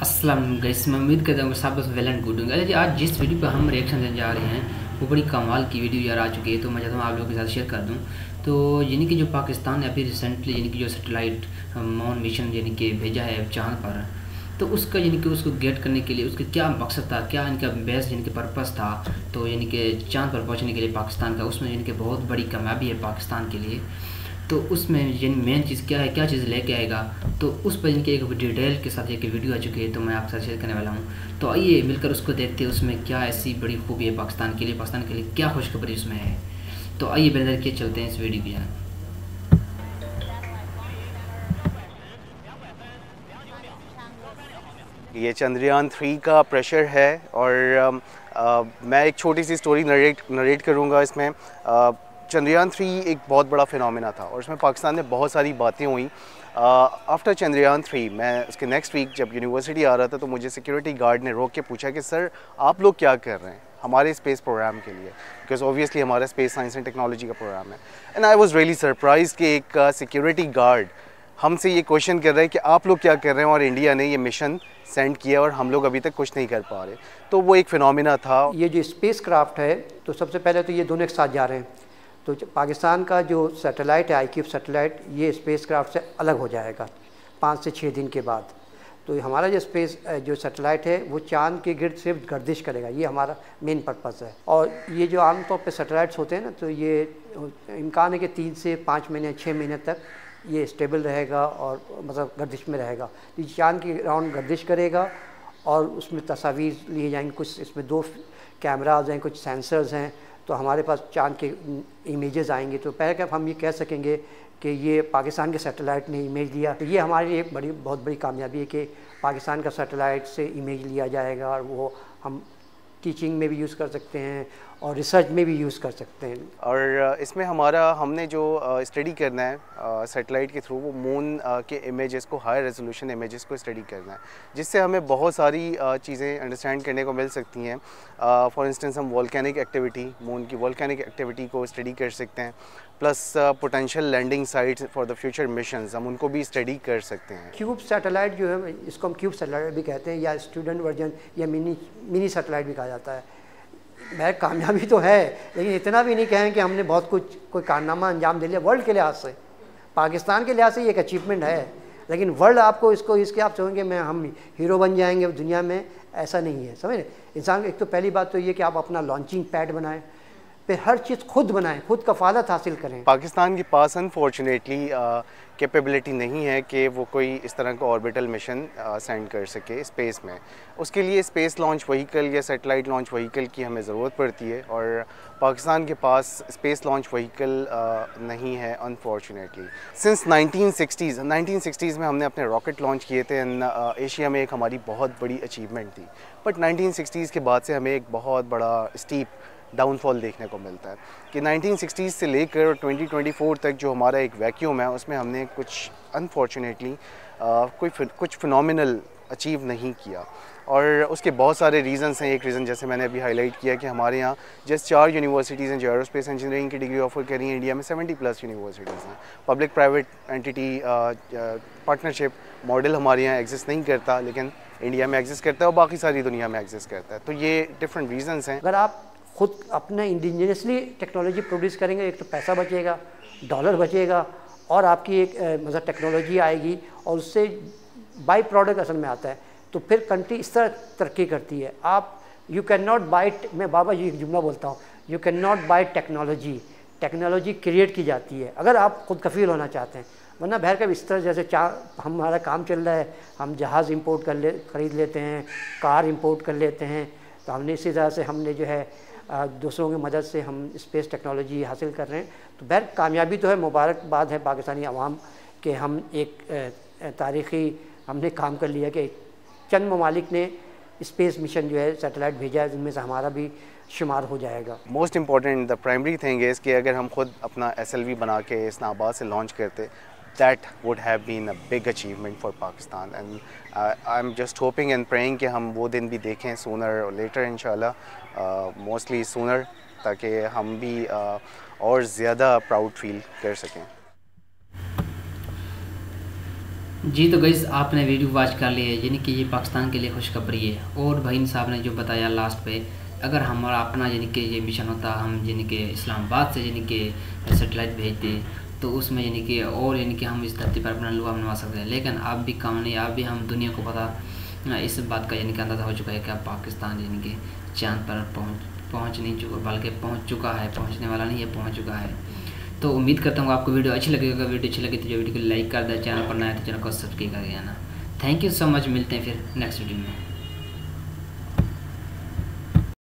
अस्सलाम गाइस, मैं उम्मीद करता हूँ सब वेल एंड गुड होंगे। जी आज जिस वीडियो पर हम रिएक्शन देने जा रहे हैं वो बड़ी कमाल की वीडियो यार आ चुकी है, तो मैं चाहता हूँ आप लोगों के साथ शेयर कर दूँ। तो यानी कि जो पाकिस्तान ने अभी रिसेंटली यानी कि जो सैटेलाइट मून मिशन यानी कि भेजा है चाँद पर, तो उसका यानी कि उसको गेट करने के लिए उसका क्या मकसद था, क्या इनका बेस्ट यानी कि पर्पस था। तो यानी कि चाँद पर पहुँचने के लिए पाकिस्तान का उसमें यानी कि बहुत बड़ी कामयाबी है पाकिस्तान के लिए। तो उसमें यानी मेन चीज़ क्या है, क्या चीज़ लेके आएगा, तो उस पर इनके एक डिटेल के साथ एक वीडियो आ चुकी है, तो मैं आपके साथ शेयर करने वाला हूँ। तो आइए मिलकर उसको देखते हैं उसमें क्या ऐसी बड़ी खूबी है पाकिस्तान के लिए क्या खुशखबरी उसमें है। तो आइए बेहतर किए चलते हैं इस वीडियो की जान। ये चंद्रयान 3 का प्रेशर है और मैं एक छोटी सी स्टोरी नरेट करूँगा इसमें। चंद्रयान 3 एक बहुत बड़ा फिनोमेना था और इसमें पाकिस्तान में बहुत सारी बातें हुई। आफ्टर चंद्रयान 3 मैं उसके नेक्स्ट वीक जब यूनिवर्सिटी आ रहा था तो मुझे सिक्योरिटी गार्ड ने रोक के पूछा कि सर आप लोग क्या कर रहे हैं हमारे स्पेस प्रोग्राम के लिए, बिकॉज ऑब्वियसली हमारा स्पेस साइंस एंड टेक्नोलॉजी का प्रोग्राम है। And I was really surprise कि एक सिक्योरिटी गार्ड हमसे ये क्वेश्चन कर रहे हैं कि आप लोग क्या कर रहे हैं, और इंडिया ने ये मिशन सेंड किया और हम लोग अभी तक कुछ नहीं कर पा रहे। तो वो एक फिनोमिना था। ये जो स्पेस क्राफ्ट है, तो सबसे पहले तो ये दोनों एक साथ जा रहे हैं। तो पाकिस्तान का जो सैटेलाइट है आईक्यूब सैटेलाइट, ये स्पेस क्राफ्ट से अलग हो जाएगा 5 से 6 दिन के बाद। तो हमारा जो सैटेलाइट है वो चांद के गिर्द सिर्फ गर्दिश करेगा, ये हमारा मेन पर्पस है। और ये जो आमतौर पे सैटेलाइट्स होते हैं ना, तो ये इम्कान है कि 3 से 5 महीने 6 महीने तक ये स्टेबल रहेगा और मतलब गर्दिश में रहेगा। तो ये चांद के राउंड गर्दिश करेगा और उसमें तस्वीर लिए जाएंगे। कुछ इसमें 2 कैमराज हैं, कुछ सेंसर्स हैं, तो हमारे पास चांद के इमेजेस आएंगे। तो पहले क्या हम ये कह सकेंगे कि ये पाकिस्तान के सैटेलाइट ने इमेज लिया। तो ये हमारे लिए एक बहुत बड़ी कामयाबी है कि पाकिस्तान का सैटेलाइट से इमेज लिया जाएगा और वो हम टीचिंग में भी यूज़ कर सकते हैं और रिसर्च में भी यूज़ कर सकते हैं। और इसमें हमने जो स्टडी करना है सैटेलाइट के थ्रू, वो मून के इमेजेस को, हाई रेजोल्यूशन इमेजेस को स्टडी करना है, जिससे हमें बहुत सारी चीज़ें अंडरस्टैंड करने को मिल सकती हैं। फॉर इंस्टेंस हम वोल्केनिक एक्टिविटी, मून की वोल्केनिक एक्टिविटी को स्टडी कर सकते हैं, plus potential landing sites for the future missions हम उनको भी स्टडी कर सकते हैं। क्यूब सैटेलाइट जो है, इसको हम क्यूब सैटेलाइट भी कहते हैं, या स्टूडेंट वर्जन या मिनी सैटेलाइट भी कहा जाता है। मैं कामयाबी तो है, लेकिन इतना भी नहीं कहें कि हमने बहुत कुछ कोई कारनामा अंजाम दे लिया। वर्ल्ड के लिहाज से, पाकिस्तान के लिहाज से ये एक अचीवमेंट है, लेकिन वर्ल्ड आपको इसके आप समझेंगे हम हीरो बन जाएंगे दुनिया में, ऐसा नहीं है। समझ इंसान, एक तो पहली बात तो ये कि आप अपना लॉन्चिंग पैड बनाएं, फिर हर चीज़ खुद बनाएं, खुद कफालत हासिल करें। पाकिस्तान के पास अनफॉर्चुनेटली कैपेबिलिटी नहीं है कि वो कोई इस तरह का ऑर्बिटल मिशन सेंड कर सके स्पेस में। उसके लिए स्पेस लॉन्च व्हीकल या सैटेलाइट लॉन्च व्हीकल की हमें ज़रूरत पड़ती है, और पाकिस्तान के पास स्पेस लॉन्च व्हीकल नहीं है अनफॉर्चुनेटली। सिंस 1960s में हमने अपने रॉकेट लॉन्च किए थे, एंड एशिया में एक हमारी बहुत बड़ी अचीवमेंट थी। बट 1960s के बाद से हमें एक बहुत बड़ा स्टीप डाउनफॉल देखने को मिलता है कि 1960s से लेकर 2024 तक जो हमारा एक वैक्यूम है, उसमें हमने कुछ अनफॉर्चुनेटली कुछ फिनोमिनल अचीव नहीं किया। और उसके बहुत सारे रीज़न्स हैं। एक रीज़न जैसे मैंने अभी हाईलाइट किया कि हमारे यहाँ जस्ट 4 यूनिवर्सिटीज़ हैं जो एरोस्पेस इंजीनियरिंग की डिग्री ऑफर कर रही हैं। इंडिया में 70+ यूनिवर्सिटीज़ हैं। Public private entity partnership model हमारे यहाँ एग्जिस्ट नहीं करता, लेकिन इंडिया में एग्जिस्ट करता है और बाकी सारी दुनिया में एग्जिस्ट करता है। तो ये डिफरेंट रीज़न्स हैं। अगर आप खुद अपने इंडिजिनियसली टेक्नोलॉजी प्रोड्यूस करेंगे, एक तो पैसा बचेगा, डॉलर बचेगा, और आपकी एक मतलब टेक्नोलॉजी आएगी, और उससे बाई प्रोडक्ट असल में आता है। तो फिर कंट्री इस तरह तरक्की करती है। आप यू कैन नॉट बाई, मैं बाबा जी एक जुमला बोलता हूँ, you can not by technology, technology create की जाती है अगर आप खुद कफील होना चाहते हैं। वरना बहर का इस तरह जैसे हमारा काम चल रहा है, हम जहाज़ इंपोर्ट खरीद लेते हैं, कार इंपोर्ट कर लेते हैं। तो हमने इसी तरह से हमने जो है दूसरों की मदद से हम स्पेस टेक्नोलॉजी हासिल कर रहे हैं। तो बहर कामयाबी तो है, मुबारकबाद है पाकिस्तानी अवाम के। हम एक तारीख़ी हमने काम कर लिया कि चंद ममालिक ने स्पेस मिशन जो है सैटेलाइट भेजा है, जिनमें से हमारा भी शुमार हो जाएगा। Most important the primary thing is कि अगर हम खुद अपना SLV बना के इस्लामाबाद से लॉन्च करते, that would have been a big achievement for Pakistan, and I'm just hoping and praying कि हम वो दिन भी देखें sooner or later इंशाल्लाह, mostly sooner, ताकि हम भी और ज़्यादा प्राउड फील कर सकें। जी तो गाइस आपने वीडियो वॉच कर ली है, यानी कि ये पाकिस्तान के लिए खुशखबरी है। और भाई साहब ने जो बताया लास्ट पे, अगर हमारा अपना यानी कि ये मिशन होता, हम यानी कि इस्लामाबाद से यानी कि सेटेलाइट भेजते, तो उसमें यानी कि और यानी कि हम इस धरती पर अपना लुआ मनवा सकते हैं। लेकिन आप भी काम नहीं, आप भी हम दुनिया को पता इस बात का यानी कि अंदाज़ा हो चुका है कि अब पाकिस्तान यानी कि चाँद पर पहुँच नहीं चुका, बल्कि पहुँच चुका है, पहुँचने वाला नहीं है, पहुँच चुका है। तो उम्मीद करता हूँ आपको वीडियो अच्छी लगेगा। वीडियो अच्छी लगी तो जो वीडियो को लाइक कर दे, चैनल पर नया है तो चैनल को सब्सक्राइब कर देना। थैंक यू सो मच, मिलते हैं फिर नेक्स्ट वीडियो में।